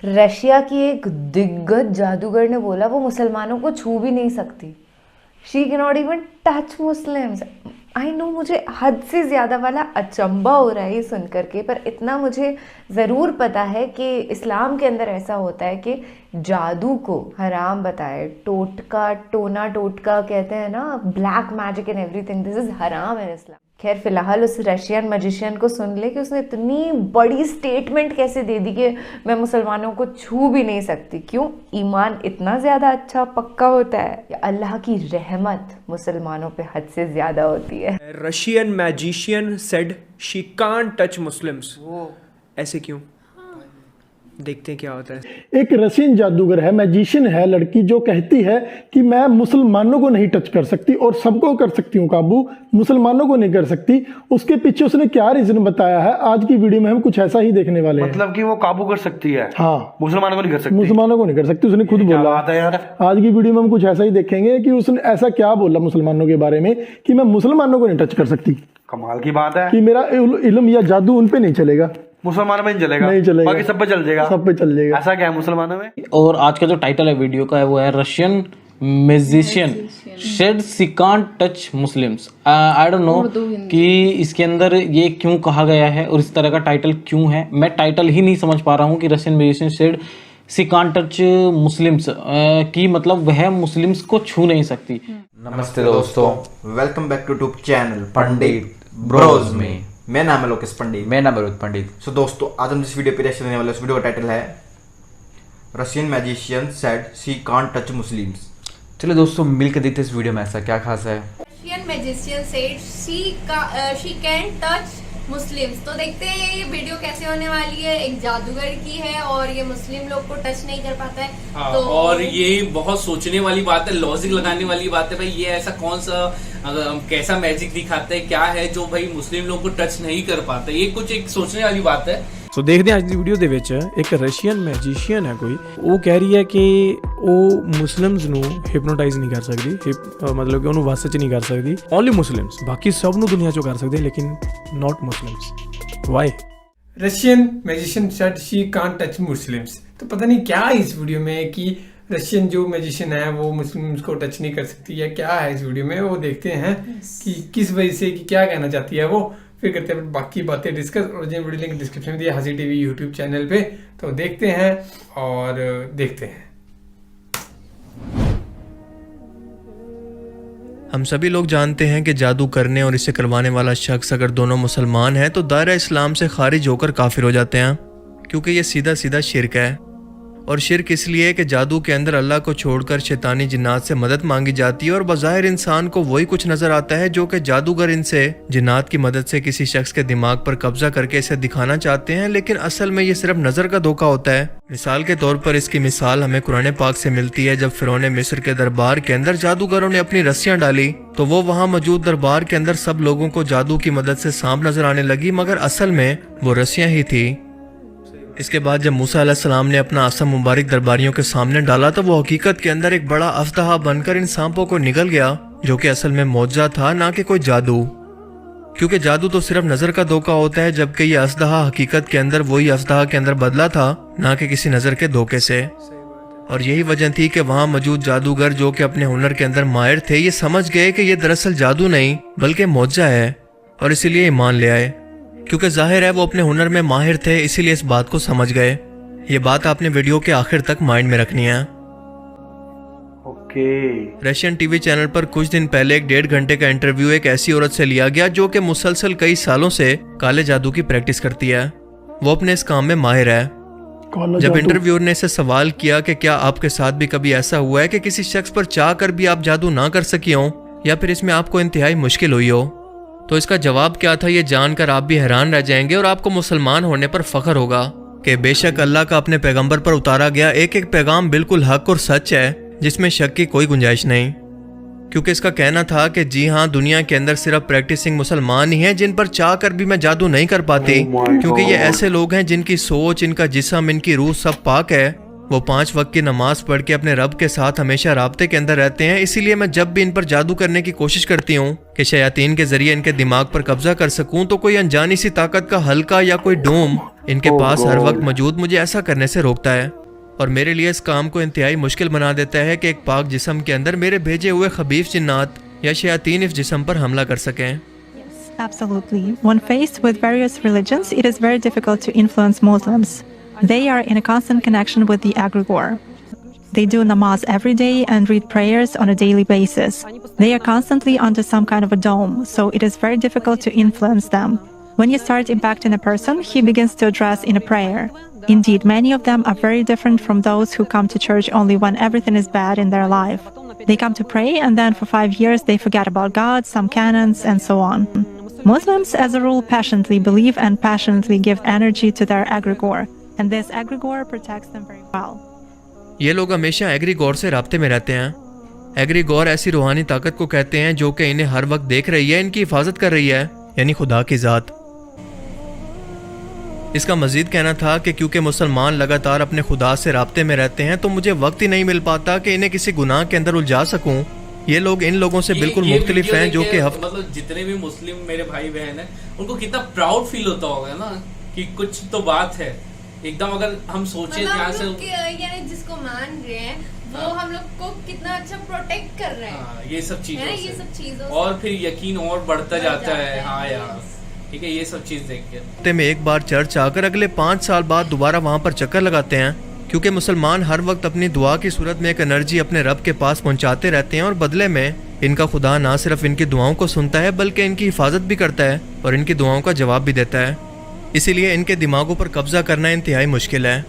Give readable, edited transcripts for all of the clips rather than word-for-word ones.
Russia की एक दिग्गज जादूगर ने बोला वो मुसलमानों को छू भी नहीं सकती। She can not even touch Muslims. I know मुझे हद से ज़्यादा वाला अचंभा हो रहा है ये सुन करके, पर इतना मुझे ज़रूर पता है कि इस्लाम के अंदर ऐसा होता है कि जादू को हराम बताए, टोटका टोना टोटका कहते हैं ना, black magic and everything, this is हराम इन इस्लाम। खैर फिलहाल उस रशियन मैजिशियन को सुन ले कि उसने इतनी बड़ी स्टेटमेंट कैसे दे दी कि मैं मुसलमानों को छू भी नहीं सकती। क्यों? ईमान इतना ज़्यादा अच्छा पक्का होता है या अल्लाह की रहमत मुसलमानों पे हद से ज़्यादा होती है? Russian magician said she can't touch Muslims. ऐसे क्यों? देखते हैं क्या होता है। एक रशियन जादूगर है, मैजिशियन है लड़की, जो कहती है कि मैं मुसलमानों को नहीं टच कर सकती और सबको कर सकती हूँ काबू, मुसलमानों को नहीं कर सकती। उसके पीछे उसने क्या रीजन बताया है, आज की वीडियो में हम कुछ ऐसा ही देखने वाले हैं। मतलब कि वो काबू कर सकती है, हाँ, मुसलमानों को नहीं कर सकती। मुसलमानों को नहीं कर सकती, उसने खुद बोला। बात है यार। आज की वीडियो में हम कुछ ऐसा ही देखेंगे कि उसने ऐसा क्या बोला मुसलमानों के बारे में कि मैं मुसलमानों को नहीं टच कर सकती। कमाल की बात है कि मेरा इल्म या जादू उन पे नहीं चलेगा, मुसलमानों में नहीं चलेगा, नहीं चलेगा, बाकी सब पे चल जाएगा, सब पे चल जाएगा। ऐसा क्या है मुसलमानों में? और आज का जो टाइटल है वीडियो का है वो है Russian magician said she can't touch Muslims. I don't know कि इसके अंदर ये क्यों कहा गया है और इस तरह का टाइटल क्यों है। मैं टाइटल ही नहीं समझ पा रहा हूँ कि Russian magician said she can't touch Muslims की मतलब वह मुस्लिम्स को छू नहीं सकती। नमस्ते दोस्तों, welcome back to YouTube channel Pandit bros में। मैं नाम है लोकेश पंडित, मैं नाम है रोहित पंडित। सो दोस्तों, आज हम जिस वीडियो पे रिएक्शन देने वाले हैं उस वीडियो का टाइटल है Russian magician said she can't touch Muslims. चलो दोस्तों मिलकर देखते हैं इस वीडियो में ऐसा क्या खास है। Russian magician said she can touch Muslims. तो देखते हैं ये वीडियो कैसे होने वाली है। एक जादूगर की है और ये मुस्लिम लोग को टच नहीं कर पाता है। हाँ, तो और ये बहुत सोचने वाली बात है, लॉजिक लगाने वाली बात है। भाई ये ऐसा कौन सा कैसा मैजिक दिखाता है, क्या है जो भाई मुस्लिम लोग को टच नहीं कर पाता, ये कुछ एक सोचने वाली बात है। ਸੋ ਦੇਖਦੇ ਹਾਂ ਅੱਜ ਦੀ ਵੀਡੀਓ ਦੇ ਵਿੱਚ ਇੱਕ ਰਸ਼ੀਅਨ ਮੈਜੀਸ਼ੀਅਨ ਹੈ ਕੋਈ, ਉਹ ਕਹਿ ਰਹੀ ਹੈ ਕਿ ਉਹ ਮੁਸਲਿਮਸ ਨੂੰ ਹਿਪਨੋਟਾਈਜ਼ ਨਹੀਂ ਕਰ ਸਕਦੀ, ਮਤਲਬ ਕਿ ਉਹਨੂੰ ਵਸ 'ਚ ਨਹੀਂ ਕਰ ਸਕਦੀ। ਓਨਲੀ ਮੁਸਲਿਮਸ, ਬਾਕੀ ਸਭ ਨੂੰ ਦੁਨੀਆ 'ਚੋਂ ਕਰ ਸਕਦੇ ਲੇਕਿਨ not Muslims. Why? Russian magician said she can't touch Muslims. तो पता नहीं क्या है इस वीडियो में कि रशियन जो मैजिशियन है वो मुस्लिम्स को टच नहीं कर सकती है, क्या है इस वीडियो में वो देखते हैं कि किस वजह से, कि क्या कहना चाहती है वो, फिर करते हैं बाकी बातें डिस्कस। और जो वीडियो लिंक डिस्क्रिप्शन में दिया हंसी टीवी यूट्यूब चैनल पे, तो देखते हैं और देखते हैं। हम सभी लोग जानते हैं कि जादू करने और इसे करवाने वाला शख्स अगर दोनों मुसलमान हैं तो दायरा इस्लाम से खारिज होकर काफिर हो जाते हैं, क्योंकि ये सीधा सीधा शिर्क है। और शिर्क इसलिए कि जादू के अंदर अल्लाह को छोड़कर शैतानी जिन्नात से मदद मांगी जाती है और बज़ाहिर इंसान को वही कुछ नजर आता है जो कि जादूगर इनसे जिन्नात की मदद से किसी शख्स के दिमाग पर कब्जा करके इसे दिखाना चाहते हैं, लेकिन असल में ये सिर्फ नजर का धोखा होता है। मिसाल के तौर पर इसकी मिसाल हमें कुरान पाक से मिलती है। जब फिरौन मिस्र के दरबार के अंदर जादूगरों ने अपनी रस्सियां डाली तो वो वहाँ मौजूद दरबार के अंदर सब लोगों को जादू की मदद से सांप नजर आने लगी, मगर असल में वो रस्सियां ही थी। इसके बाद जब मूसा अलैहिस्सलाम ने अपना आसा मुबारक दरबारियों के सामने डाला तो वो हकीकत के अंदर एक बड़ा अफ्ताहा बनकर इन सांपों को निगल गया, जो कि असल में मौजज़ा था, ना कि कोई जादू। क्योंकि जादू तो सिर्फ नजर का धोखा होता है, जबकि ये अफ्ताहा हकीकत के अंदर वही अफ्ताहा के अंदर बदला था, ना कि किसी नजर के धोखे से। और यही वजह थी कि वहाँ मौजूद जादूगर जो कि अपने हुनर के अंदर माहिर थे, ये समझ गए कि ये दरअसल जादू नहीं बल्कि मौजज़ा है, और इसीलिए ईमान ले आए। क्योंकि जाहिर है वो अपने हुनर में माहिर थे, इसीलिए इस बात को समझ गए। ये बात आपने वीडियो के आखिर तक माइंड में रखनी है। ओके। रशियन टीवी चैनल पर कुछ दिन पहले एक 1.5 घंटे का इंटरव्यू एक ऐसी औरत से लिया गया जो कि मुसलसल कई सालों से काले जादू की प्रैक्टिस करती है। वो अपने इस काम में माहिर है। जब इंटरव्यूअर ने इसे सवाल किया कि क्या आपके साथ भी कभी ऐसा हुआ है कि किसी शख्स पर चाह कर भी आप जादू ना कर सकी हो, या फिर इसमें आपको इंतहाई मुश्किल हुई हो, तो इसका जवाब क्या था ये जानकर आप भी हैरान रह जाएंगे और आपको मुसलमान होने पर फख्र होगा कि बेशक अल्लाह का अपने पैगंबर पर उतारा गया एक एक पैगाम बिल्कुल हक और सच है, जिसमें शक की कोई गुंजाइश नहीं। क्योंकि इसका कहना था कि जी हाँ, दुनिया के अंदर सिर्फ प्रैक्टिसिंग मुसलमान ही हैं जिन पर चाह कर भी मैं जादू नहीं कर पाती, क्योंकि ये ऐसे लोग हैं जिनकी सोच, इनका जिस्म, इनकी रूह सब पाक है। वो 5 वक्त की नमाज पढ़ के अपने रब के साथ हमेशा राब्ते के अंदर रहते हैं। इसीलिए मैं जब भी इन पर जादू करने की कोशिश करती हूँ कि शयातीन के जरिए इनके दिमाग पर कब्जा कर सकूं, तो कोई अनजानी सी ताकत का हल्का या कोई डोम इनके पास हर वक्त मौजूद मुझे ऐसा करने से रोकता है और मेरे लिए इस काम को इंतहाई मुश्किल बना देता है कि एक पाक जिस्म के अंदर मेरे भेजे हुए खबीफ जिन्नात या शयातीन इस जिस्म पर हमला कर सकें। Absolutely. When faced with various religions, it is very difficult to influence Muslims. They are in a constant connection with the egregore. They do namaz every day and read prayers on a daily basis. They are constantly under some kind of a dome, so it is very difficult to influence them. When you start impacting a person, he begins to address in a prayer. Indeed, many of them are very different from those who come to church only when everything is bad in their life. They come to pray and then for 5 years they forget about God, some canons, and so on. Muslims, as a rule, passionately believe and passionately give energy to their egregore, and this egregore protects them very well. ये लोग हमेशा एग्रीगोर से राब्ते में रहते हैं। एग्रीगोर ऐसी रूहानी ताकत को कहते हैं जो कि इन्हें हर वक्त देख रही है, इनकी हिफाजत कर रही है, यानी खुदा की ज़ात। इसका मजीद कहना था कि क्योंकि मुसलमान लगातार अपने खुदा से राब्ते में रहते हैं तो मुझे वक्त ही नहीं मिल पाता कि इन्हें किसी गुनाह के अंदर उलझा सकूं। ये लोग इन लोगों से बिल्कुल मुख्तलिफ हैं जो कि मतलब जितने भी मुस्लिम मेरे भाई बहन हैं उनको कितना प्राउड फील होता होगा ना कि कुछ तो बात है एकदम। अगर हम सोचे ध्यान से यानी जिसको मान रहे हैं वो हम लोग को कितना अच्छा प्रोटेक्ट कर रहे हैं ये सब चीजों और फिर यकीन और बढ़ता जाता है। हाँ यार ठीक है, ये सब चीज देख के हफ्ते में एक बार चर्च आकर अगले 5 साल बाद दोबारा वहाँ पर चक्कर लगाते हैं, क्योंकि मुसलमान हर वक्त अपनी दुआ की सूरत में एक एनर्जी अपने रब के पास पहुँचाते रहते हैं और बदले में इनका खुदा ना सिर्फ इनकी दुआओं को सुनता है बल्कि इनकी हिफाजत भी करता है और इनकी दुआओं का जवाब भी देता है। इसीलिए इनके दिमागों पर कब्जा करना इंतहाई मुश्किल है।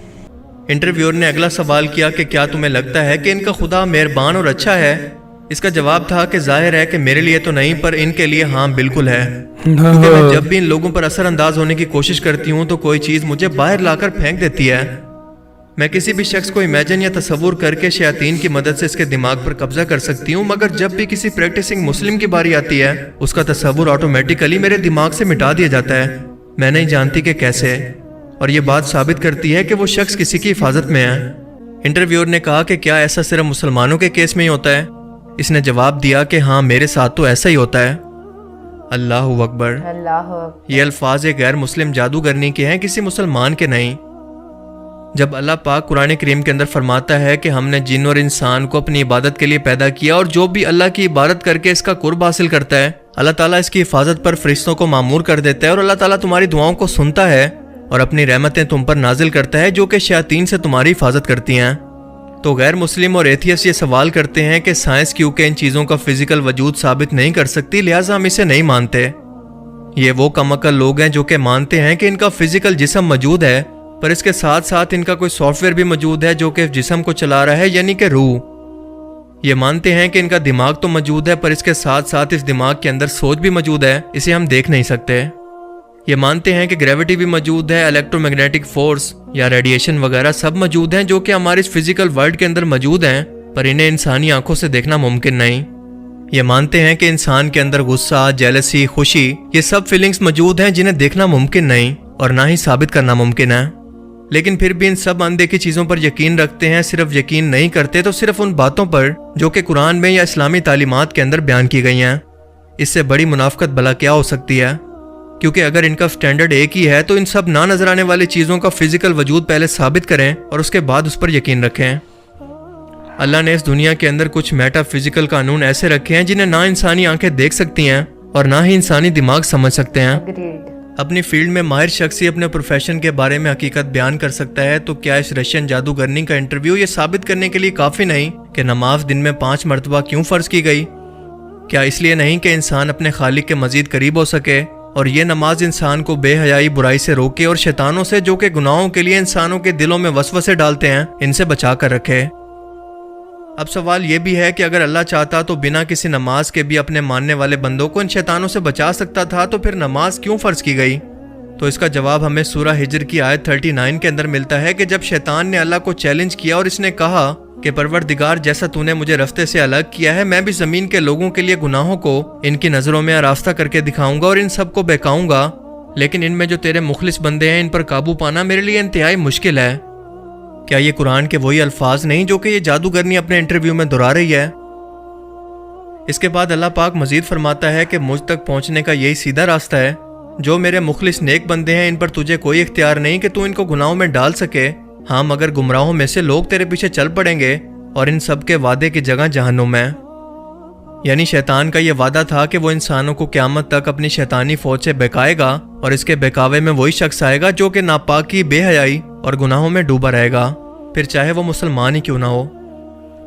इंटरव्यूअर ने अगला सवाल किया कि क्या तुम्हें लगता है कि इनका खुदा मेहरबान और अच्छा है? इसका जवाब था कि जाहिर है कि मेरे लिए तो नहीं, पर इनके लिए हाँ बिल्कुल है, क्योंकि मैं जब भी इन लोगों पर असरअंदाज होने की कोशिश करती हूँ तो कोई चीज़ मुझे बाहर लाकर फेंक देती है। मैं किसी भी शख्स को इमेजिन या तसव्वुर करके शयातीन की मदद से इसके दिमाग पर कब्जा कर सकती हूँ, मगर जब भी किसी प्रैक्टिसिंग मुस्लिम की बारी आती है उसका तसव्वुर ऑटोमेटिकली मेरे दिमाग से मिटा दिया जाता है। मैं नहीं जानती कि कैसे, और ये बात साबित करती है कि वो शख्स किसी की हिफाजत में है। इंटरव्यूअर ने कहा कि क्या ऐसा सिर्फ मुसलमानों के केस में ही होता है? इसने जवाब दिया कि हाँ मेरे साथ तो ऐसा ही होता है। अल्लाहु अकबर। ये अल्फाज एक गैर मुस्लिम जादूगरनी के हैं, किसी मुसलमान के नहीं। जब अल्लाह पाक कुरान करीम के अंदर फरमाता है कि हमने जिन और इंसान को अपनी इबादत के लिए पैदा किया और जो भी अल्लाह की इबादत करके इसका कुर्ब हासिल करता है अल्लाह ताला इसकी हिफाजत पर फरिश्तों को मामूर कर देता है और अल्लाह ताला तुम्हारी दुआओं को सुनता है और अपनी रहमतें तुम पर नाजिल करता है जो कि शयातीन से तुम्हारी हिफाजत करती हैं। तो गैर मुस्लिम और एथियस्ट ये सवाल करते हैं कि साइंस क्योंकि इन चीज़ों का फिजिकल वजूद साबित नहीं कर सकती लिहाजा हम इसे नहीं मानते। ये वो कमअक्ल लोग हैं जो कि मानते हैं कि इनका फिजिकल जिस्म मौजूद है पर इसके साथ साथ इनका कोई सॉफ्टवेयर भी मौजूद है जो कि जिस्म को चला रहा है, यानी कि रूह। ये मानते हैं कि इनका दिमाग तो मौजूद है पर इसके साथ साथ इस दिमाग के अंदर सोच भी मौजूद है, इसे हम देख नहीं सकते। ये मानते हैं कि ग्रेविटी भी मौजूद है, इलेक्ट्रोमैग्नेटिक फोर्स या रेडिएशन वगैरह सब मौजूद हैं जो कि हमारे इस फिजिकल वर्ल्ड के अंदर मौजूद हैं, पर इन्हें इंसानी आंखों से देखना मुमकिन नहीं। ये मानते हैं कि इंसान के अंदर गुस्सा, जेलसी, खुशी ये सब फीलिंग्स मौजूद हैं जिन्हें देखना मुमकिन नहीं और ना ही साबित करना मुमकिन है। लेकिन फिर भी इन सब अनदेखी चीज़ों पर यकीन रखते हैं। सिर्फ यकीन नहीं करते तो सिर्फ उन बातों पर जो कि कुरान में या इस्लामी तालीमात के अंदर बयान की गई हैं। इससे बड़ी मुनाफकत भला क्या हो सकती है? क्योंकि अगर इनका स्टैंडर्ड एक ही है तो इन सब ना नजर आने वाली चीज़ों का फिजिकल वजूद पहले साबित करें और उसके बाद उस पर यकीन रखें। अल्लाह ने इस दुनिया के अंदर कुछ मेटाफिजिकल कानून ऐसे रखे हैं जिन्हें ना इंसानी आंखें देख सकती हैं और ना ही इंसानी दिमाग समझ सकते हैं। अपनी फील्ड में माहिर शख्स ही अपने प्रोफेशन के बारे में हकीकत बयान कर सकता है, तो क्या इस रशियन जादूगरनी का इंटरव्यू ये साबित करने के लिए काफ़ी नहीं कि नमाज दिन में 5 मरतबा क्यों फ़र्ज की गई? क्या इसलिए नहीं कि इंसान अपने खालिक के मजीद करीब हो सके और ये नमाज इंसान को बेहयाई, बुराई से रोके और शैतानों से जो कि गुनाहों के लिए इंसानों के दिलों में वसवसे डालते हैं इनसे बचा कर रखे। अब सवाल ये भी है कि अगर अल्लाह चाहता तो बिना किसी नमाज के भी अपने मानने वाले बंदों को इन शैतानों से बचा सकता था, तो फिर नमाज क्यों फ़र्ज की गई? तो इसका जवाब हमें सूरह हिज्र की आयत 39 के अंदर मिलता है कि जब शैतान ने अल्लाह को चैलेंज किया और इसने कहा कि परवरदिगार जैसा तूने मुझे रास्ते से अलग किया है मैं भी ज़मीन के लोगों के लिए गुनाहों को इनकी नज़रों में आरास्ता करके दिखाऊंगा और इन सब को बहकाऊंगा, लेकिन इनमें जो तेरे मुखलिस बंदे हैं इन पर काबू पाना मेरे लिए इंतहाई मुश्किल है। क्या ये कुरान के वही अल्फाज नहीं जो कि ये जादूगरनी अपने इंटरव्यू में दोहरा रही है? इसके बाद अल्लाह पाक मजीद फरमाता है कि मुझ तक पहुंचने का यही सीधा रास्ता है जो मेरे मुखलिस नेक बंदे हैं इन पर तुझे कोई इख्तियार नहीं कि तू इनको गुनाहों में डाल सके। हाँ, मगर गुमराहों में से लोग तेरे पीछे चल पड़ेंगे और इन सब के वादे की जगह जहन्नुम है। यानी शैतान का ये वादा था कि वो इंसानों को क़यामत तक अपनी शैतानी फौज से बहकाएगा और इसके बहकावे में वही शख्स आएगा जो कि नापाकी, बेहयाई और गुनाहों में डूबा रहेगा, फिर चाहे वो मुसलमान ही क्यों ना हो।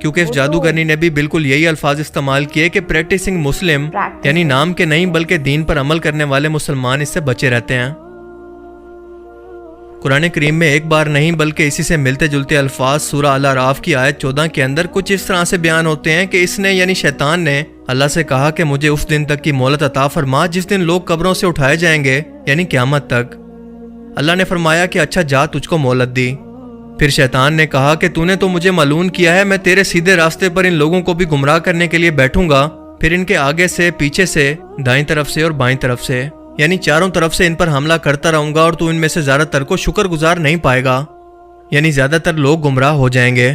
क्योंकि इस जादूगरनी ने भी बिल्कुल यही अल्फाज इस्तेमाल किए कि प्रैक्टिसिंग मुस्लिम, यानी नाम के नहीं बल्कि दीन पर अमल करने वाले मुसलमान इससे बचे रहते हैं। कुरान करीम में एक बार नहीं बल्कि इसी से मिलते जुलते अल्फाज सूरह अल अराफ की आयत 14 के अंदर कुछ इस तरह से बयान होते हैं कि इसने यानी शैतान ने अल्लाह से कहा कि मुझे उस दिन तक की मोहलत अता फरमा जिस दिन लोग कब्रों से उठाए जाएंगे, यानी क़यामत तक। अल्लाह ने फरमाया कि अच्छा जा, तुझको मोहलत दी। फिर शैतान ने कहा कि तूने तो मुझे मालूम किया है, मैं तेरे सीधे रास्ते पर इन लोगों को भी गुमराह करने के लिए बैठूंगा, फिर इनके आगे से, पीछे से, दाईं तरफ से और बाईं तरफ से, यानी चारों तरफ से इन पर हमला करता रहूंगा और तू इनमें से ज्यादातर को शुक्रगुजार नहीं पाएगा, यानी ज्यादातर लोग गुमराह हो जाएंगे।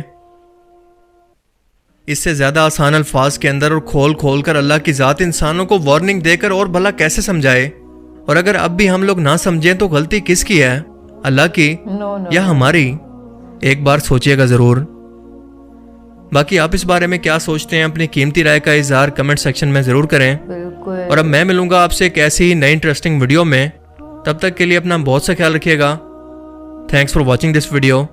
इससे ज्यादा आसान अल्फाज के अंदर और खोल खोल कर अल्लाह की जात इंसानों को वार्निंग देकर और भला कैसे समझाए। और अगर अब भी हम लोग ना समझें तो गलती किसकी है, अल्लाह की या हमारी? एक बार सोचिएगा जरूर। बाकी आप इस बारे में क्या सोचते हैं, अपनी कीमती राय का इजहार कमेंट सेक्शन में जरूर करें। बिल्कुल। और अब मैं मिलूंगा आपसे एक ऐसी ही नई इंटरेस्टिंग वीडियो में। तब तक के लिए अपना बहुत सा ख्याल रखिएगा। Thanks for watching this video.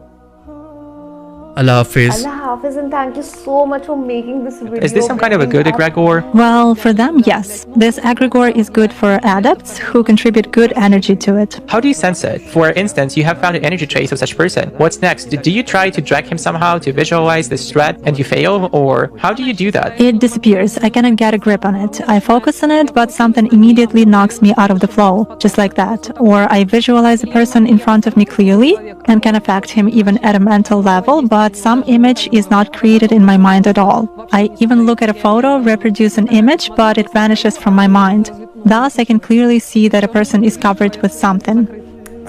Allah Hafiz. Allah Hafiz, and thank you so much for making this video. Is this some kind of a good egregore? Well, for them, yes. This egregore is good for adepts who contribute good energy to it. How do you sense it? For instance, you have found an energy trace of such person. What's next? Do you try to drag him somehow to visualize this threat and you fail? Or how do you do that? It disappears. I cannot get a grip on it. I focus on it, but something immediately knocks me out of the flow, just like that. Or I visualize a person in front of me clearly and can affect him even at a mental level, but some image is not created in my mind at all. I even look at a photo, reproduce an image, but it vanishes from my mind. Thus, I can clearly see that a person is covered with something.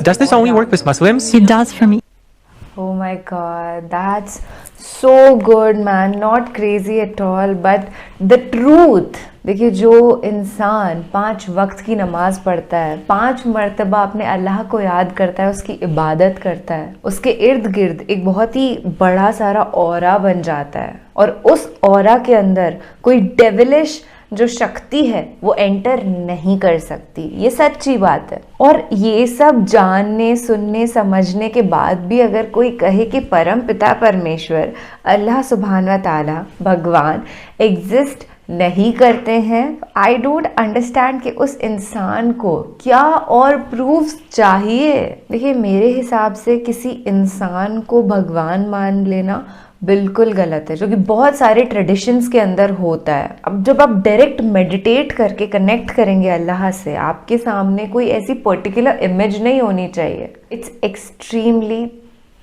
Does this only work with Muslims? It does for me. Oh my god, that's so good man, not crazy at all, but the truth. देखिए, जो इंसान 5 वक्त की नमाज पढ़ता है, 5 मरतबा अपने अल्लाह को याद करता है, उसकी इबादत करता है, उसके इर्द गिर्द एक बहुत ही बड़ा सारा ऑरा बन जाता है और उस ऑरा के अंदर कोई डेविलिश जो शक्ति है वो एंटर नहीं कर सकती। ये सच्ची बात है। और ये सब जानने, सुनने, समझने के बाद भी अगर कोई कहे कि परम पिता परमेश्वर अल्लाह सुब्हान व तआला भगवान एग्जिस्ट नहीं करते हैं, आई डोंट अंडरस्टैंड कि उस इंसान को क्या और प्रूफ्स चाहिए। देखिए, मेरे हिसाब से किसी इंसान को भगवान मान लेना बिल्कुल गलत है, जो कि बहुत सारे ट्रेडिशंस के अंदर होता है। अब जब आप डायरेक्ट मेडिटेट करके कनेक्ट करेंगे अल्लाह से, आपके सामने कोई ऐसी पर्टिकुलर इमेज नहीं होनी चाहिए। It's extremely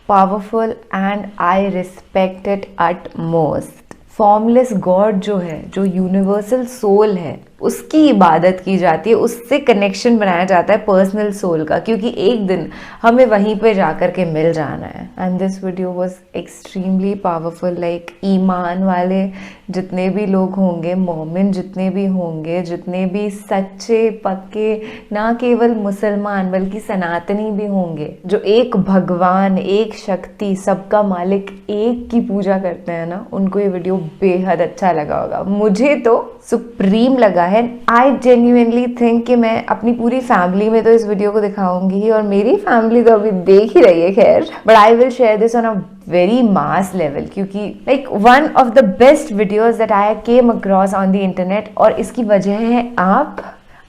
powerful and I respect it at most. Formless God जो है, जो यूनिवर्सल सोल है, उसकी इबादत की जाती है, उससे कनेक्शन बनाया जाता है पर्सनल सोल का, क्योंकि एक दिन हमें वहीं पे जाकर के मिल जाना है। And this video was extremely powerful. Like ईमान वाले जितने भी लोग होंगे, मोमिन जितने भी होंगे, जितने भी सच्चे पक्के ना केवल मुसलमान बल्कि सनातनी भी होंगे, जो एक भगवान, एक शक्ति, सबका मालिक एक की पूजा करते हैं ना, उनको ये वीडियो बेहद अच्छा लगा होगा। मुझे तो सुप्रीम लगा है। आई जेन्युइनली थिंक कि मैं अपनी पूरी फैमिली में तो इस वीडियो को दिखाऊंगी ही, और मेरी फैमिली तो अभी देख ही रही है खैर, but I will share this on a very mass level, क्योंकि like one of the best videos that I came across on the internet, और इसकी वजह है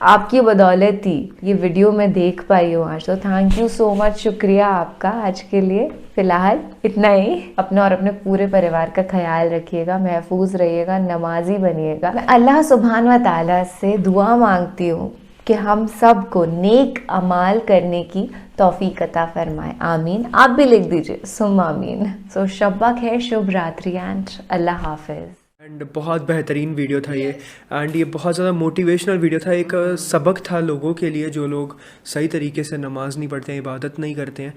आपकी बदौलत ही ये वीडियो मैं देख पाई हूँ आज। तो थैंक यू सो मच, शुक्रिया आपका। आज के लिए फिलहाल इतना ही। अपने और अपने पूरे परिवार का ख्याल रखिएगा, महफूज रहिएगा, नमाजी बनिएगा। मैं अल्लाह सुब्हान व तआला से दुआ मांगती हूँ कि हम सबको नेक अमाल करने की तौफीक अता फरमाए। आमीन। आप भी लिख दीजिए, सुम आमीन। सो शब्बा खैर, शुभ रात्रि एंड अल्लाह हाफिज। एंड बहुत बेहतरीन वीडियो था ये। एंड ये बहुत ज़्यादा मोटिवेशनल वीडियो था, एक सबक था लोगों के लिए जो लोग सही तरीके से नमाज़ नहीं पढ़ते हैं, इबादत नहीं करते हैं।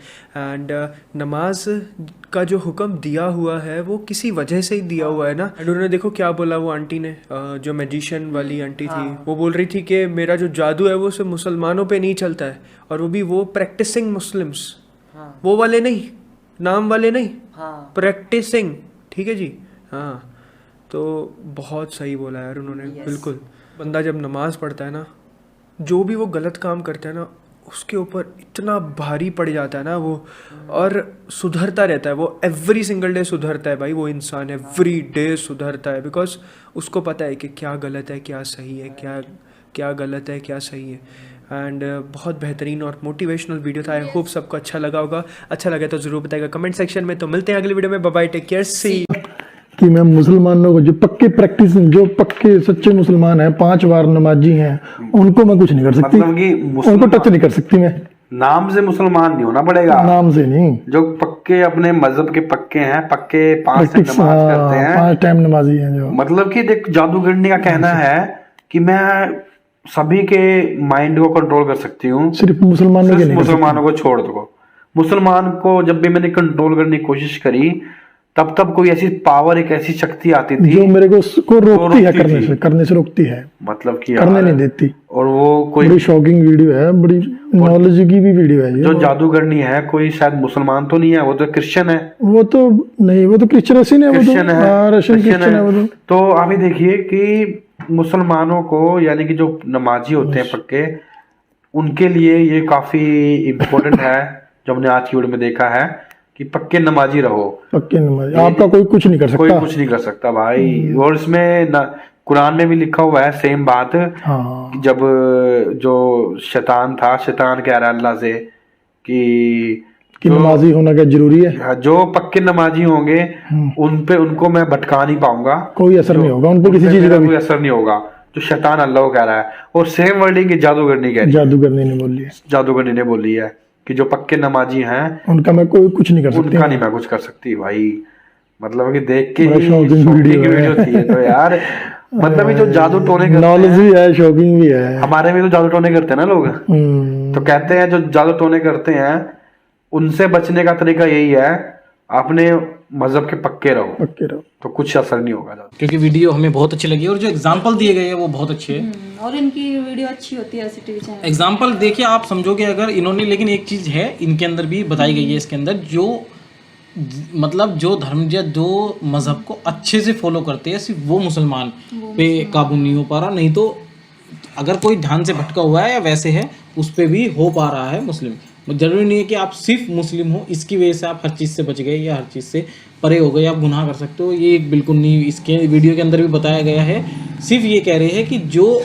एंड नमाज का जो हुक्म दिया हुआ है वो किसी वजह से ही दिया हुआ है ना। एंड उन्होंने देखो क्या बोला वो आंटी ने, जो मैजिशियन वाली आंटी थी, वो बोल रही थी कि मेरा जो जादू है वो सिर्फ मुसलमानों पे नहीं चलता है, और वो भी वो प्रैक्टिसिंग मुस्लिम्स, वो वाले नहीं, नाम वाले नहीं, प्रैक्टिसिंग, ठीक है जी। हाँ, तो बहुत सही बोला यार उन्होंने, बिल्कुल। बंदा जब नमाज़ पढ़ता है ना, जो भी वो गलत काम करता है ना, उसके ऊपर इतना भारी पड़ जाता है ना वो, और सुधरता रहता है वो, एवरी सिंगल डे सुधरता है भाई वो इंसान, एवरी डे सुधरता है, बिकॉज उसको पता है कि क्या गलत है क्या सही है, क्या गलत है क्या सही है। एंड बहुत बेहतरीन और मोटिवेशनल वीडियो था। आई होप सबको अच्छा लगा होगा। अच्छा लगा तो ज़रूर बताएगा कमेंट सेक्शन में। तो मिलते हैं अगले वीडियो में, बाय बाय, टेक केयर, सी। कि मैं मुसलमानों को, जो पक्के सच्चे मुसलमान हैं, 5 बार नमाजी हैं, उनको मैं कुछ नहीं कर सकती, मतलब कि उनको टच नहीं कर सकती मैं। नाम से मुसलमान नहीं होना पड़ेगा, नाम से नहीं, जो पक्के अपने मजहब के पक्के हैं, पक्के 5 टाइम नमाज करते हैं, 5 टाइम नमाजी हैं जो। मतलब कि देख, जादूगरनी का कहना है कि मैं सभी के माइंड को कंट्रोल कर सकती हूँ, सिर्फ मुसलमानों को छोड़ दो। मुसलमान को जब भी मैंने कंट्रोल करने की कोशिश करी, तब कोई ऐसी पावर, एक ऐसी शक्ति आती थी जो मेरे को रोकती है, करने से रोकती है, मतलब कि करने नहीं देती। और वो कोई बड़ी शॉकिंग वीडियो है, बड़ी नॉलेज की भी वीडियो है। जो जादूगरनी है, कोई शायद मुसलमान तो नहीं है, वो तो क्रिश्चियन है। वो तो नहीं, वो तो क्रिश्चियन है, क्रिश्चियन है, रशियन क्रिश्चियन है वो तो अभी देखिए कि मुसलमानों को, यानी कि जो नमाजी होते हैं पक्के, उनके लिए ये काफी इम्पोर्टेंट है, जो हमने आज की वीडियो में देखा है कि पक्के नमाजी रहो। पक्के नमाजी, आपका कोई कुछ नहीं कर सकता, कोई कुछ नहीं कर सकता भाई। और इसमें कुरान में भी लिखा हुआ है सेम बात। कि जब जो शैतान था, शैतान कह रहा है अल्लाह से कि नमाजी होना क्या जरूरी है, जो पक्के नमाजी होंगे उनको मैं भटका नहीं पाऊंगा, कोई असर नहीं होगा उन पे, किसी चीज का कोई असर नहीं होगा। जो शैतान अल्लाह को कह रहा है, और सेम वर्डिंग जादूगरनी कह रही है, जादूगरनी ने बोली है कि जो पक्के नमाजी हैं उनका मैं कोई कुछ नहीं कर सकती, उनका नहीं मैं कुछ कर सकती भाई। मतलब कि देख के ही शॉकिंग वीडियो थी तो यार, मतलब जो जादू टोने करते नॉलेज भी है, शॉकिंग भी है। हमारे में तो जादू टोने करते हैं ना लोग, तो कहते हैं जो जादू टोने करते हैं उनसे बचने का तरीका यही है, अपने मजहब के पक्के रहो, तो कुछ असर नहीं होगा। क्योंकि वीडियो हमें बहुत अच्छी लगी और जो एग्जांपल दिए गए हैं वो बहुत अच्छे हैं, और इनकी वीडियो अच्छी होती है ऐसे टीवी चैनल। एग्जांपल देखिए आप समझोगे अगर इन्होंने, लेकिन एक चीज है इनके अंदर भी बताई गई है इसके अंदर, जो मतलब जो धर्म या जो मजहब को अच्छे से फॉलो करते हैं, सिर्फ वो मुसलमान पे काबू नहीं हो पा रहा, नहीं तो अगर कोई ध्यान से भटका हुआ है या वैसे है उस पर भी हो पा रहा है मुस्लिम। जरूरी नहीं है कि आप सिर्फ मुस्लिम हो, इसकी वजह से आप हर चीज़ से बच गए या हर चीज़ से परे हो गए, आप गुनाह कर सकते हो, ये बिल्कुल नहीं। इसके वीडियो के अंदर भी बताया गया है, सिर्फ ये कह रहे हैं कि जो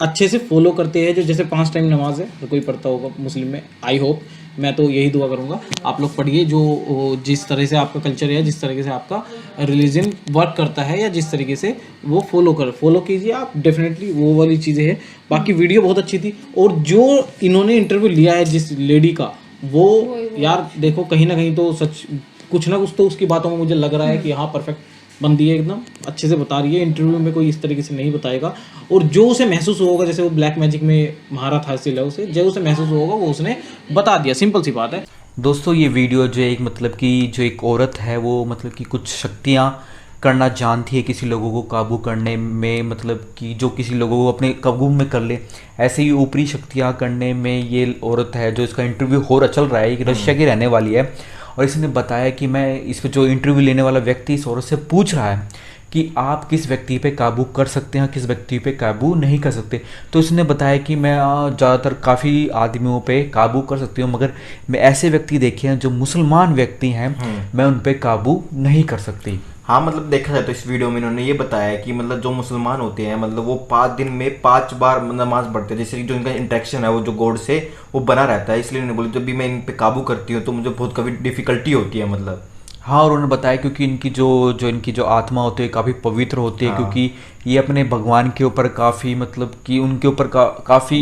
अच्छे से फॉलो करते हैं, जो जैसे 5 टाइम नमाज है हर कोई पढ़ता होगा मुस्लिम में, आई होप, मैं तो यही दुआ करूँगा आप लोग पढ़िए, जो जिस तरह से आपका कल्चर है, जिस तरीके से आपका रिलीजन वर्क करता है या जिस तरीके से वो फॉलो कीजिए आप, डेफिनेटली वो वाली चीज़ें हैं। बाकी वीडियो बहुत अच्छी थी, और जो इन्होंने इंटरव्यू लिया है जिस लेडी का, वो यार देखो कहीं ना कहीं तो सच कुछ ना कुछ तो उसकी बातों में मुझे लग रहा है कि हाँ परफेक्ट बंदी है, एकदम अच्छे से बता रही है। इंटरव्यू में कोई इस तरीके से नहीं बताएगा, और जो उसे महसूस होगा, जैसे वो ब्लैक मैजिक में महारत हासिल है उसे, जो उसे महसूस होगा वो उसने बता दिया, सिंपल सी बात है। दोस्तों ये वीडियो जो एक मतलब कि जो एक औरत है वो मतलब कि कुछ शक्तियाँ करना जानती है किसी लोगों को काबू करने में, मतलब कि जो किसी लोगों को अपने काबू में कर ले, ऐसे ही ऊपरी शक्तियाँ करने में ये औरत है। जो इसका इंटरव्यू हो रहा चल रहा है, ये रशिया की रहने वाली है, और इसने बताया कि मैं इस पर जो इंटरव्यू लेने वाला व्यक्ति इस औरत से पूछ रहा है कि आप किस व्यक्ति पे काबू कर सकते हैं, किस व्यक्ति पे काबू नहीं कर सकते। तो इसने बताया कि मैं ज़्यादातर काफ़ी आदमियों पे काबू कर सकती हूँ, मगर मैं ऐसे व्यक्ति देखे हैं जो मुसलमान व्यक्ति हैं, मैं उन पे काबू नहीं कर सकती। हाँ, मतलब देखा जाए तो इस वीडियो में इन्होंने ये बताया कि मतलब जो मुसलमान होते हैं, मतलब वो 5 दिन में 5 बार नमाज पढ़ते हैं, जैसे कि जो इनका इंटरेक्शन है वो जो गॉड से वो बना रहता है। इसलिए उन्होंने बोला जब भी मैं इन पे काबू करती हूँ तो मुझे बहुत कभी डिफिकल्टी होती है, मतलब। हाँ, और उन्होंने बताया क्योंकि इनकी जो इनकी जो आत्मा होती है काफ़ी पवित्र होती है, क्योंकि ये अपने भगवान के ऊपर काफ़ी मतलब कि उनके ऊपर काफ़ी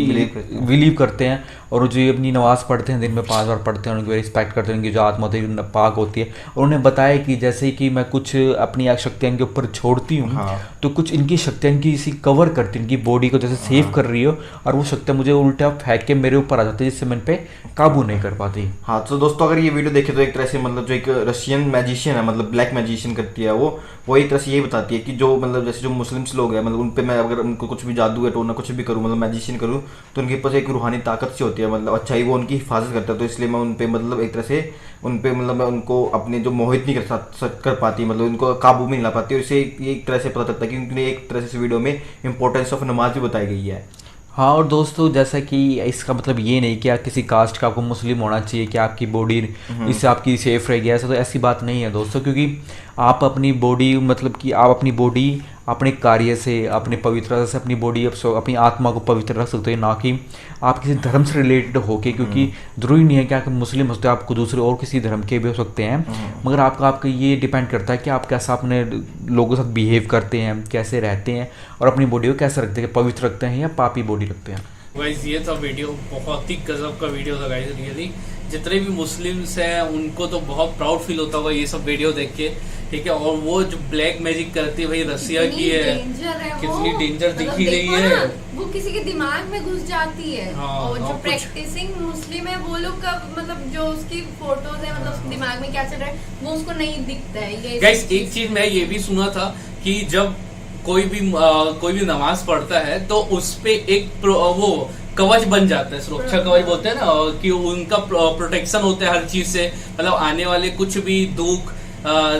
बिलीव करते हैं, और जो ये अपनी नमाज़ पढ़ते हैं, दिन में 5 बार पढ़ते हैं, उनकी रिस्पेक्ट करते हैं, उनकी जो आत्मा होती है पाक होती है। और उन्होंने बताया कि जैसे कि मैं कुछ अपनी शक्तियाँ इनके ऊपर छोड़ती हूँ, तो कुछ इनकी शक्तियाँ इनकी इसी कवर करती हैं, इनकी बॉडी को जैसे सेव कर रही हो, और वो शक्तियाँ मुझे उल्टा फेंक के मेरे ऊपर आ जाती है, जिससे मैं इन पे काबू नहीं कर पाती। हाँ, तो दोस्तों अगर ये वीडियो देखे तो एक तरह से मतलब जो एक रशियन मैजिशियन है, मतलब ब्लैक मैजिशियन करती है वो एक तरह से यही बताती है कि जो मतलब जैसे जो मुस्लिम्स लोग हैं, मतलब उन पे मैं अगर उनको कुछ भी जादू या टोना कुछ भी करूँ, मतलब मैजिशियन करूँ, तो उनके पास एक रूहानी ताकत सी होती है, मतलब अच्छा ही वो उनकी हिफाजत करता है। तो इसलिए मैं उन पे मतलब एक तरह से उन पे मतलब मैं उनको अपने जो मोहित नहीं कर पाती, मतलब उनको काबू में नहीं ला पाती। और इसे एक तरह से पता चलता है कि उन्होंने एक तरह से इस वीडियो में इंपॉर्टेंस ऑफ नमाज भी बताई गई है। हाँ, और दोस्तों जैसा कि इसका मतलब ये नहीं कि आप किसी कास्ट का आपको मुस्लिम होना चाहिए कि आपकी बॉडी इससे आपकी सेफ रहेगी, ऐसा तो ऐसी बात नहीं है दोस्तों। क्योंकि आप अपनी बॉडी मतलब कि आप अपनी बॉडी अपने कार्य से, अपने पवित्रता से अपनी बॉडी अपनी आत्मा को पवित्र रख सकते हैं, ना कि आप किसी धर्म से रिलेटेड होके। क्योंकि ज़रूरी नहीं है कि आप मुस्लिम होते हैं, आपको दूसरे और किसी धर्म के भी हो सकते हैं, मगर आपका ये डिपेंड करता है कि आप कैसा अपने लोगों के साथ बिहेव करते हैं, कैसे रहते हैं, और अपनी बॉडी को कैसे रखते हैं, पवित्र रखते हैं या पापी बॉडी रखते हैं। गाइस ये था वीडियो, बहुत ही गजब का वीडियो था गाइस। रियली जितने भी मुस्लिम्स हैं उनको तो बहुत प्राउड फील होता होगा ये सब वीडियो देख के, ठीक है। और वो जो ब्लैक मैजिक करती है भाई रसिया की है, कितनी डेंजर दिख ही रही है, वो किसी के दिमाग में घुस जाती है। हाँ, और जो प्रैक्टिसिंग मुस्लिम है वो लोग का मतलब जो उसकी फोटोज है, मतलब उसके दिमाग में क्या चल रहा है वो उसको नहीं दिखता है। गाइस एक चीज मैं ये भी सुना था कि जब कोई भी नमाज पढ़ता है तो उस पे एक वो कवच बन जाता है, सुरक्षा कवच बोलते हैं ना, कि उनका प्रोटेक्शन होता है हर चीज से, मतलब आने वाले कुछ भी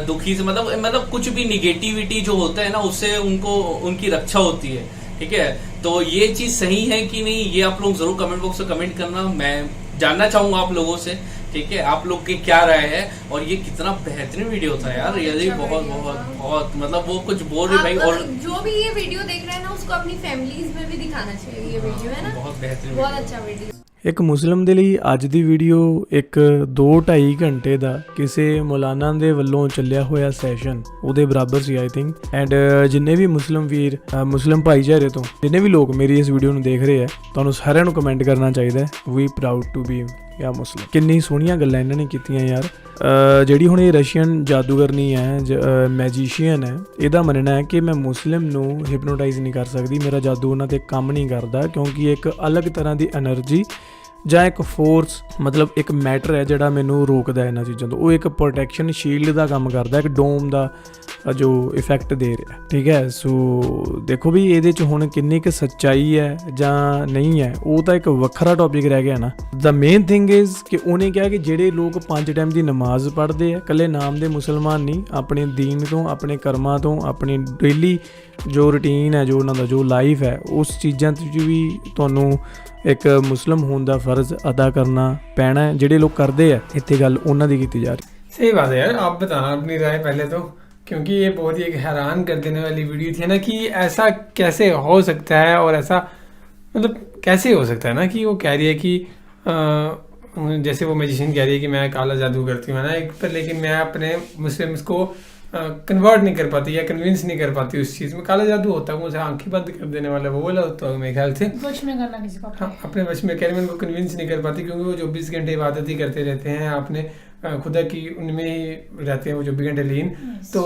दुखी से मतलब कुछ भी निगेटिविटी जो होता है ना उससे उनको उनकी रक्षा होती है, ठीक है। तो ये चीज सही है कि नहीं, ये आप लोग जरूर कमेंट बॉक्स में कमेंट करना, मैं जानना चाहूंगा आप लोगों से, ठीक है। आप लोग की क्या राय है। और ये कितना बेहतरीन वीडियो था यार, रियली बहुत बहुत बहुत मतलब वो कुछ बोल रहे भाई। और जो भी ये वीडियो देख रहे हैं ना उसको अपनी फैमिलीज में भी दिखाना चाहिए ये वीडियो, है ना, बहुत बेहतरीन, बहुत अच्छा वीडियो। ਇੱਕ ਮੁਸਲਿਮ ਦੇ ਲਈ ਅੱਜ ਦੀ ਵੀਡੀਓ ਇੱਕ 2-2.5 ਘੰਟੇ ਦਾ ਕਿਸੇ ਮੌਲਾਨਾ ਦੇ ਵੱਲੋਂ ਚੱਲਿਆ ਹੋਇਆ ਸੈਸ਼ਨ ਉਹਦੇ ਬਰਾਬਰ ਸੀ ਆਈ ਥਿੰਕ। ਐਂਡ ਜਿੰਨੇ ਵੀ ਮੁਸਲਿਮ ਵੀਰ ਮੁਸਲਿਮ ਭਾਈਚਾਰੇ ਤੋਂ ਜਿੰਨੇ ਵੀ ਲੋਕ ਮੇਰੀ ਇਸ ਵੀਡੀਓ ਨੂੰ ਦੇਖ ਰਹੇ ਆ, ਤੁਹਾਨੂੰ ਸਾਰਿਆਂ ਨੂੰ ਕਮੈਂਟ ਕਰਨਾ ਚਾਹੀਦਾ ਵੀ ਪ੍ਰਾਊਡ ਟੂ ਬੀ या मुस्लिम। किन्नी सोहनियां गल्लां इन्हां ने कीतियां यार। ਜਿਹੜੀ ਹੁਣ ਇਹ ਰਸ਼ੀਅਨ ਜਾਦੂਗਰਨੀ ਹੈ, ਮੈਜੀਸ਼ੀਅਨ ਹੈ, ਇਹਦਾ ਮੰਨਣਾ ਹੈ ਕਿ ਮੈਂ ਮੁਸਲਿਮ ਨੂੰ ਹਿਪਨੋਟਾਈਜ਼ ਨਹੀਂ ਕਰ ਸਕਦੀ, ਮੇਰਾ ਜਾਦੂ ਉਹਨਾਂ 'ਤੇ ਕੰਮ ਨਹੀਂ ਕਰਦਾ, ਕਿਉਂਕਿ ਇੱਕ ਅਲੱਗ ਤਰ੍ਹਾਂ ਦੀ એનર્ਜੀ ਜਾਂ ਇੱਕ ਫੋਰਸ ਮਤਲਬ ਇੱਕ ਮੈਟਰ ਹੈ ਜਿਹੜਾ ਮੈਨੂੰ ਰੋਕਦਾ ਇਹਨਾਂ ਚੀਜ਼ਾਂ ਤੋਂ। ਉਹ ਇੱਕ ਪ੍ਰੋਟੈਕਸ਼ਨ ਸ਼ੀਲਡ ਦਾ ਕੰਮ ਕਰਦਾ, ਇੱਕ ਡੋਮ ਦਾ ਜੋ ਇਫੈਕਟ ਦੇ ਰਿਹਾ, ਠੀਕ ਹੈ। ਸੋ ਦੇਖੋ ਵੀ ਇਹਦੇ 'ਚ ਹੁਣ ਕਿੰਨੀ ਕੁ ਸੱਚਾਈ ਹੈ ਜਾਂ ਨਹੀਂ ਹੈ, ਉਹ ਤਾਂ ਇੱਕ ਵੱਖਰਾ ਟੌਪਿਕ ਰਹਿ ਗਿਆ ਨਾ। ਦਾ ਮੇਨ ਥਿੰਗ ਇਜ਼ ਕਿ ਉਹਨੇ ਕਿਹਾ ਕਿ ਜਿਹੜੇ ਲੋਕ 5 ਟਾਈਮ ਦੀ ਨਮਾਜ਼ ਪੜ੍ਹਦੇ ਆ, ਇਕੱਲੇ ਨਾਮ ਦੇ ਮੁਸਲਮਾਨ ਨਹੀਂ, ਆਪਣੇ ਦੀਨ ਤੋਂ, ਆਪਣੇ ਕਰਮਾਂ ਤੋਂ, ਆਪਣੀ ਡੇਲੀ ਜੋ ਰੂਟੀਨ ਹੈ, ਜੋ ਉਹਨਾਂ ਦਾ ਜੋ ਲਾਈਫ ਹੈ, ਉਸ ਚੀਜ਼ਾਂ 'ਚ ਵੀ ਤੁਹਾਨੂੰ ਇੱਕ ਮੁਸਲਿਮ ਹੋਣ ਦਾ ਫਰਜ਼ ਅਦਾ ਕਰਨਾ ਪੈਣਾ ਹੈ। ਜਿਹੜੇ ਲੋਕ ਕਰਦੇ ਆ ਇੱਥੇ ਗੱਲ ਉਹਨਾਂ ਦੀ ਕੀਤੀ ਜਾ ਰਹੀ। सही बात है यार, आप बताना अपनी राय पहले तो, क्योंकि ये बहुत ही एक हैरान कर देने वाली वीडियो थी ना कि ऐसा कैसे हो सकता है, और ऐसा मतलब कैसे हो सकता है ना कि वो कह रही है कि जैसे वो मैजिशियन कह रही है कि मैं काला जादू करती हूँ ना एक पर, लेकिन मैं अपने मुस्लिम्स को कन्वर्ट नहीं कर पाती या कन्विंस नहीं कर पाती उस चीज़ में। काला जादू होता है मुझे आंखें बंद कर देने वाला, वो बोला होता है मेरे ख्याल से, वश में करना किसी को। हाँ, अपने वश में कह रहे उनको कन्विंस नहीं कर पाती, क्योंकि वो 24 घंटे इबादत ही करते रहते हैं, आपने खुदा की उनमें ही रहते हैं वो 24 घंटे लीन। तो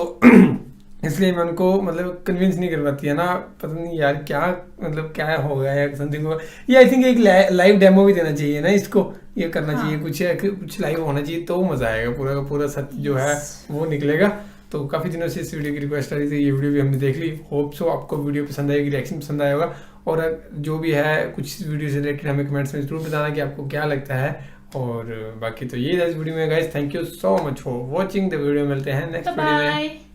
इसलिए मैं उनको मतलब कन्विंस नहीं कर पाती है ना, पता नहीं यार क्या मतलब क्या हो गया या समथिंग। ये आई थिंक एक लाइव डेमो भी देना चाहिए ना इसको, ये करना चाहिए, कुछ लाइव होना चाहिए तो मजा आएगा, पूरा का पूरा सत्य जो है वो निकलेगा। तो काफ़ी दिनों से इस वीडियो की रिक्वेस्ट आ रही थी, ये वीडियो भी हमने देख ली। होप सो आपको वीडियो पसंद आएगी, रिएक्शन पसंद आया होगा, और जो भी है कुछ वीडियो से रिलेटेड हमें कमेंट्स में जरूर बताना कि आपको क्या लगता है। और बाकी तो ये था इस वीडियो में guys, thank you so much for watching the video. मिलते हैं नेक्स्ट वीडियो में।